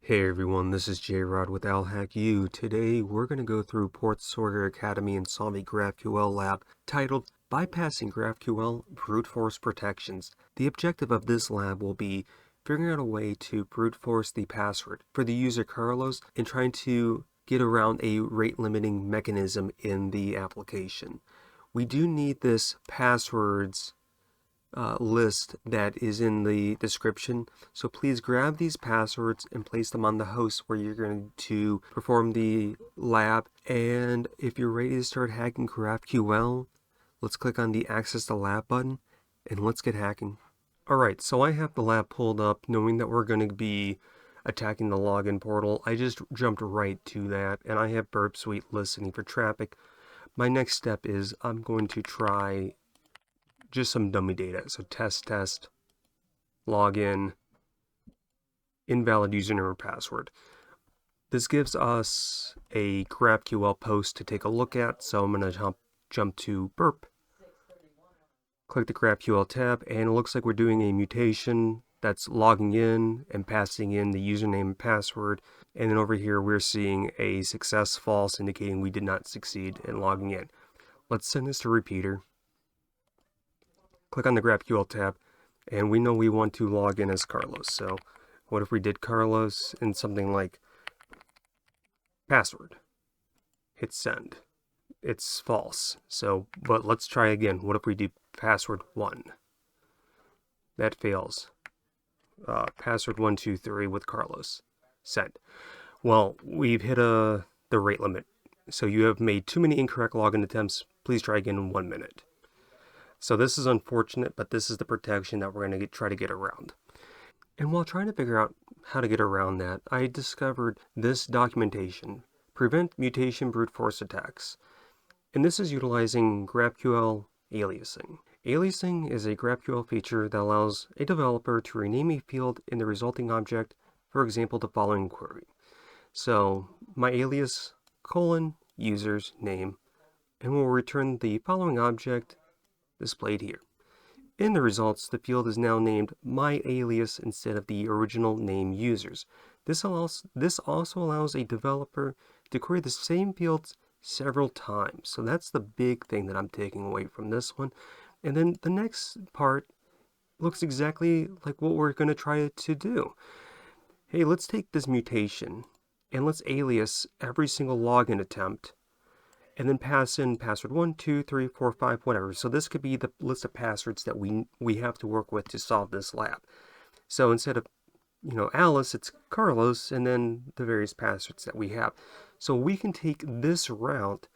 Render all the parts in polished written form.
Hey everyone, this is J-Rod with AlHackU. Today we're going to go through PortSwigger Academy and solve a GraphQL lab titled Bypassing GraphQL Brute Force Protections. The objective of this lab will be figuring out a way to brute force the password for the user Carlos and trying to get around a rate limiting mechanism in the application. We do need this passwords list that is in the description. So please grab these passwords and place them on the host where you're going to perform the lab. And if you're ready to start hacking GraphQL, let's click on the Access the Lab button and let's get hacking. Alright, so I have the lab pulled up knowing that we're going to be attacking the login portal. I just jumped right to that and I have Burp Suite listening for traffic. My next step is I'm going to try just some dummy data. So test, login, invalid username or password. This gives us a GraphQL post to take a look at. So I'm going to jump to Burp, click the GraphQL tab, and it looks like we're doing a mutation that's logging in and passing in the username and password. And then over here we're seeing a success false indicating we did not succeed in logging in. Let's send this to repeater. Click on the GraphQL tab, and we know we want to log in as Carlos. So what if we did Carlos and something like password? Hit send. It's false. So, but let's try again. What if we do password 1? That fails. Password 123 with Carlos. Send. Well, we've hit the rate limit. So you have made too many incorrect login attempts. Please try again in 1 minute. So this is unfortunate, but this is the protection that we're going to try to get around. And while trying to figure out how to get around that, I discovered this documentation, Prevent Mutation Brute Force Attacks. And this is utilizing GraphQL aliasing. Aliasing is a GraphQL feature that allows a developer to rename a field in the resulting object, for example, the following query. So my alias, user's name, and we'll return the following object displayed here. In the results, the field is now named my alias instead of the original name users. This also allows a developer to query the same fields several times. So that's the big thing that I'm taking away from this one. And then the next part looks exactly like what we're going to try to do. Hey, let's take this mutation and let's alias every single login attempt and then pass in password 1, 2, 3, 4, 5, whatever. So this could be the list of passwords that we have to work with to solve this lab. So instead of, Alice, it's Carlos, and then the various passwords that we have. So we can take this route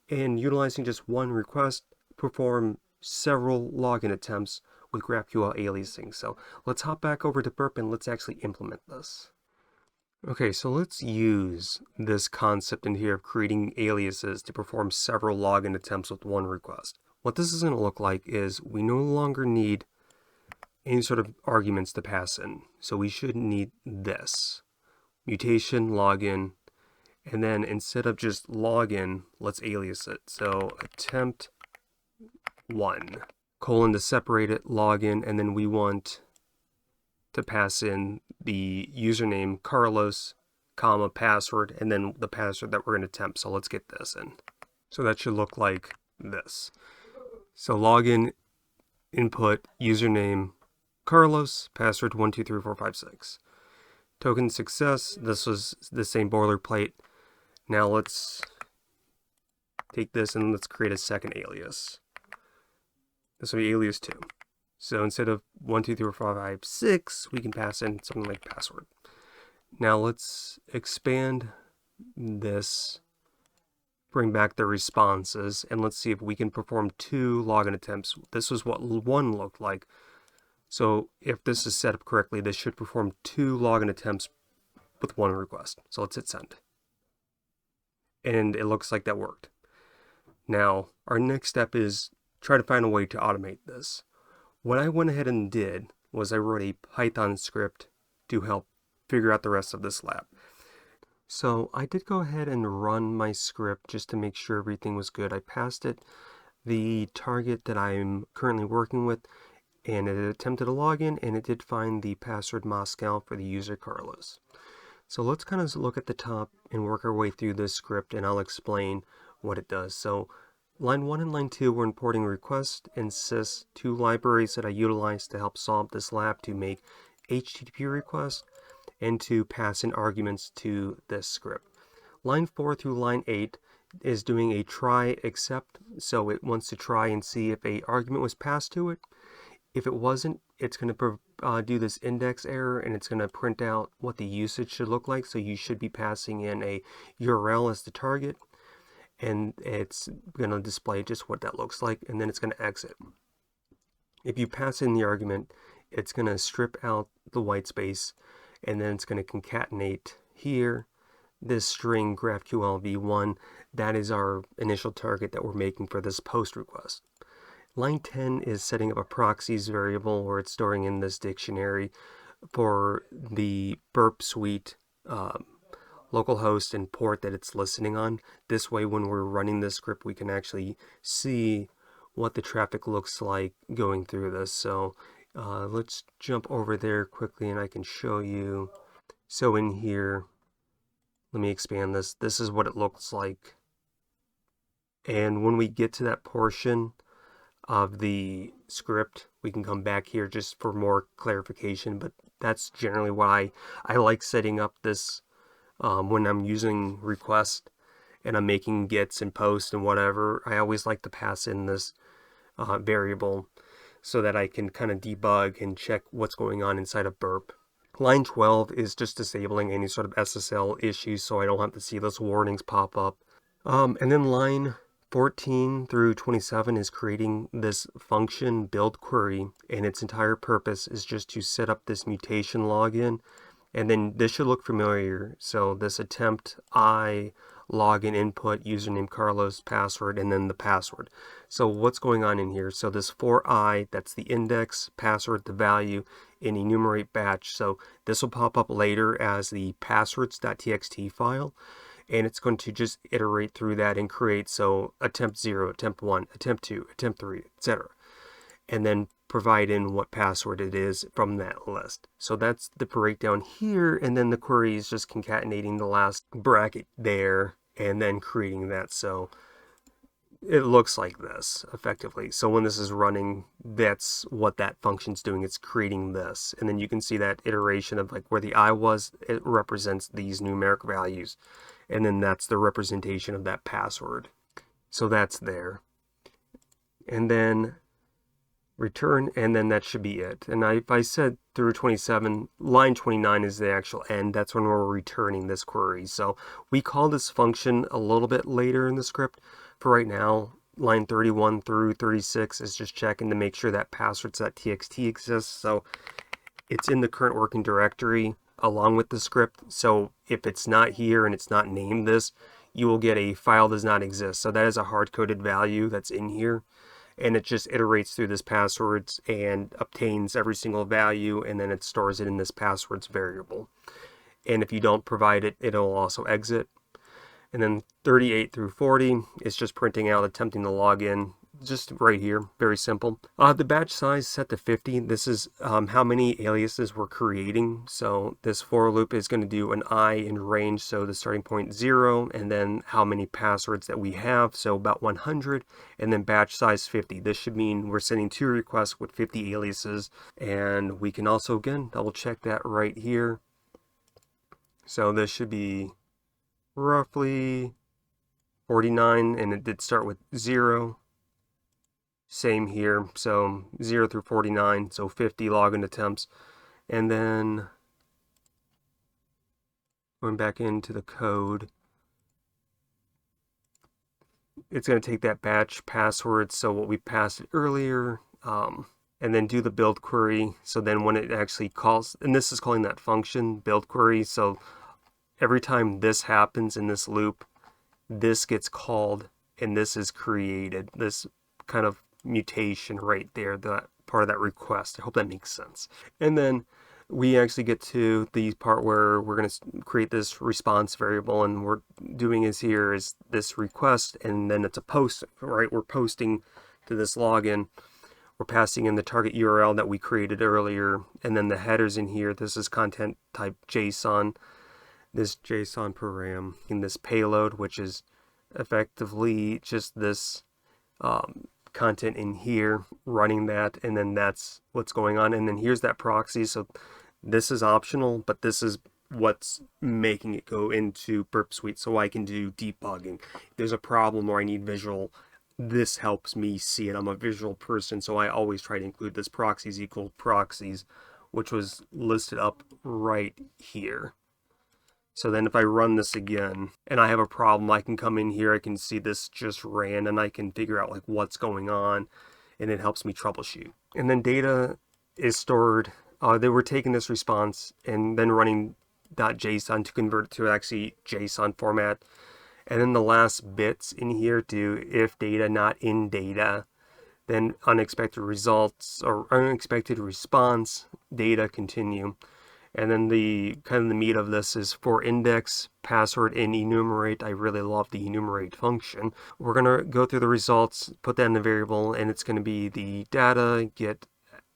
and utilizing just one request, perform several login attempts with GraphQL aliasing. So let's hop back over to Burp and let's actually implement this. Okay, so let's use this concept in here of creating aliases to perform several login attempts with one request. What this is going to look like is we no longer need any sort of arguments to pass in. So we should need this. Mutation, login, and then instead of just login, let's alias it. So attempt 1, colon to separate it, login, and then we want to pass in the username Carlos, comma, password, and then the password that we're going to attempt. So let's get this in. So that should look like this. So login, input, username, Carlos, password 123456. Token success, this was the same boilerplate. Now let's take this and let's create a second alias. This will be alias 2. So instead of 1, 2, 3, 4, 5, 5, 6, we can pass in something like password. Now let's expand this, bring back the responses, and let's see if we can perform 2 login attempts. This is what 1 looked like. So if this is set up correctly, this should perform 2 login attempts with 1 request. So let's hit send. And it looks like that worked. Now, our next step is try to find a way to automate this. What I went ahead and did was I wrote a Python script to help figure out the rest of this lab. So I did go ahead and run my script just to make sure everything was good. I passed it the target that I'm currently working with, and it attempted a login, and it did find the password Moscow for the user Carlos. So let's kind of look at the top and work our way through this script, and I'll explain what it does. So line 1 and line 2, we're importing request and sys, two libraries that I utilize to help solve this lab to make HTTP requests and to pass in arguments to this script. Line 4 through line 8 is doing a try except, so it wants to try and see if a argument was passed to it. If it wasn't, it's going to do this index error, and it's going to print out what the usage should look like. So you should be passing in a URL as the target, and it's going to display just what that looks like, and then it's going to exit. If you pass in the argument, it's going to strip out the white space, and then it's going to concatenate here this string GraphQL v1. That is our initial target that we're making for this post request. Line 10 is setting up a proxies variable where it's storing in this dictionary for the burp suite localhost and port that it's listening on. This way, when we're running this script, we can actually see what the traffic looks like going through this. So let's jump over there quickly and I can show you. So in here, let me expand this. This is what it looks like. And when we get to that portion of the script, we can come back here just for more clarification, but that's generally why I like setting up this when I'm using request and I'm making gets and posts and whatever. I always like to pass in this variable so that I can kind of debug and check what's going on inside of burp. Line 12 is just disabling any sort of SSL issues so I don't have to see those warnings pop up. And then line 14 through 27 is creating this function build query, and its entire purpose is just to set up this mutation login. And then this should look familiar. So this attempt I login input, username Carlos, password, and then the password. So what's going on in here? So this for I, that's the index, password, the value, and enumerate batch. So this will pop up later as the passwords.txt file. And it's going to just iterate through that and create, so attempt 0, attempt 1, attempt 2, attempt 3, etc. And then provide in what password it is from that list. So that's the breakdown here, and then the query is just concatenating the last bracket there and then creating that. So it looks like this effectively. So when this is running, that's what that function's doing. It's creating this. And then you can see that iteration of like where the I was, it represents these numeric values. And then that's the representation of that password. So that's there. And then return, and then that should be it. And if I said through 27, line 29 is the actual end. That's when we're returning this query. So we call this function a little bit later in the script. For right now, line 31 through 36 is just checking to make sure that passwords.txt exists. So it's in the current working directory along with the script. So if it's not here and it's not named this, you will get a file does not exist. So that is a hard-coded value that's in here, and it just iterates through this passwords and obtains every single value, and then it stores it in this passwords variable. And if you don't provide it, it'll also exit. And then 38 through 40 is just printing out attempting to log in, just right here, very simple. The batch size set to 50. This is how many aliases we're creating. So this for loop is going to do an I in range, so the starting point 0, and then how many passwords that we have, so about 100, and then batch size 50. This should mean we're sending 2 requests with 50 aliases, and we can also, again, double check that right here. So this should be roughly 49, and it did start with 0. Same here, so 0 through 49, so 50 login attempts. And then going back into the code, it's going to take that batch password, so what we passed earlier, and then do the build query. So then when it actually calls, and this is calling that function build query, so every time this happens in this loop, this gets called and this is created, this kind of mutation right there, that part of that request. I hope that makes sense. And then we actually get to the part where we're going to create this response variable, and we're doing is here is this request, and then it's a post, right? We're posting to this login. We're passing in the target URL that we created earlier, and then the headers in here. This is content type JSON. this JSON program in this payload, which is effectively just this content in here, running that, and then that's what's going on. And then here's that proxy. So this is optional, but this is what's making it go into Burp Suite, so I can do debugging. If there's a problem or I need visual, this helps me see it. I'm a visual person, so I always try to include this proxies equal proxies, which was listed up right here. So then if I run this again and I have a problem, I can come in here, I can see this just ran, and I can figure out like what's going on, and it helps me troubleshoot. And then data is stored. They were taking this response and then running .json to convert it to actually JSON format. And then the last bits in here do if data not in data, then unexpected results or unexpected response, data continue. And then the kind of the meat of this is for index, password, and enumerate. I really love the enumerate function. We're going to go through the results, put that in the variable, and it's going to be the data, get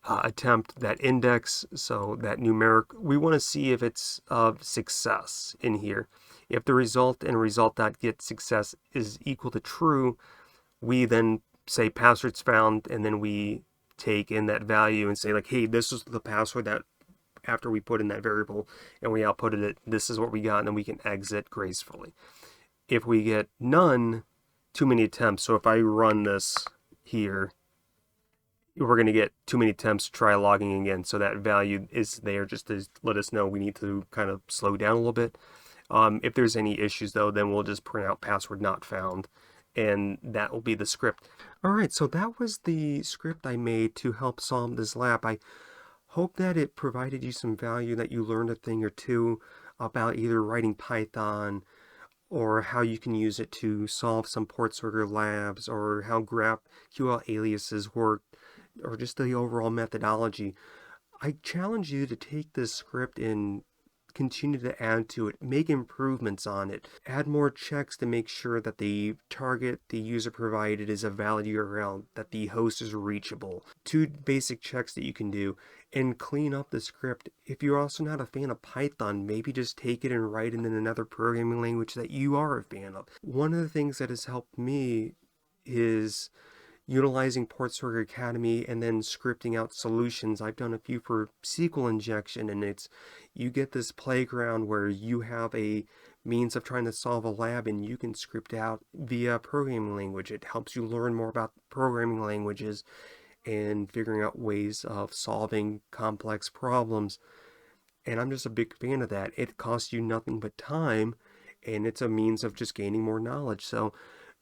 attempt, that index, so that numeric. We want to see if it's success in here. If the result and result.getSuccess is equal to true, we then say passwords found, and then we take in that value and say like, hey, this is the password that after we put in that variable and we outputted it, this is what we got, and then we can exit gracefully. If we get none, too many attempts, so if I run this here, we're going to get too many attempts to try logging again, so that value is there just to let us know we need to kind of slow down a little bit. If there's any issues though, then we'll just print out password not found, and that will be the script. Alright, so that was the script I made to help solve this lab. I hope that it provided you some value, that you learned a thing or two about either writing Python or how you can use it to solve some PortSwigger labs, or how GraphQL aliases work, or just the overall methodology. I challenge you to take this script and continue to add to it, make improvements on it, add more checks to make sure that the target the user provided is a valid URL, that the host is reachable. 2 basic checks that you can do, and clean up the script. If you're also not a fan of Python, maybe just take it and write it in another programming language that you are a fan of. One of the things that has helped me is utilizing PortSwigger Academy and then scripting out solutions. I've done a few for SQL injection, and you get this playground where you have a means of trying to solve a lab and you can script out via programming language. It helps you learn more about programming languages and figuring out ways of solving complex problems. And I'm just a big fan of that. It costs you nothing but time, and it's a means of just gaining more knowledge. So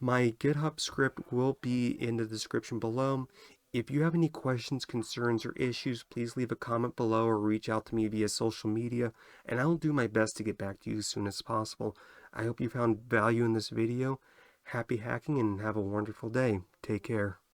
my GitHub script will be in the description below. If you have any questions, concerns, or issues, please leave a comment below or reach out to me via social media, and I will do my best to get back to you as soon as possible. I hope you found value in this video. Happy hacking and have a wonderful day. Take care.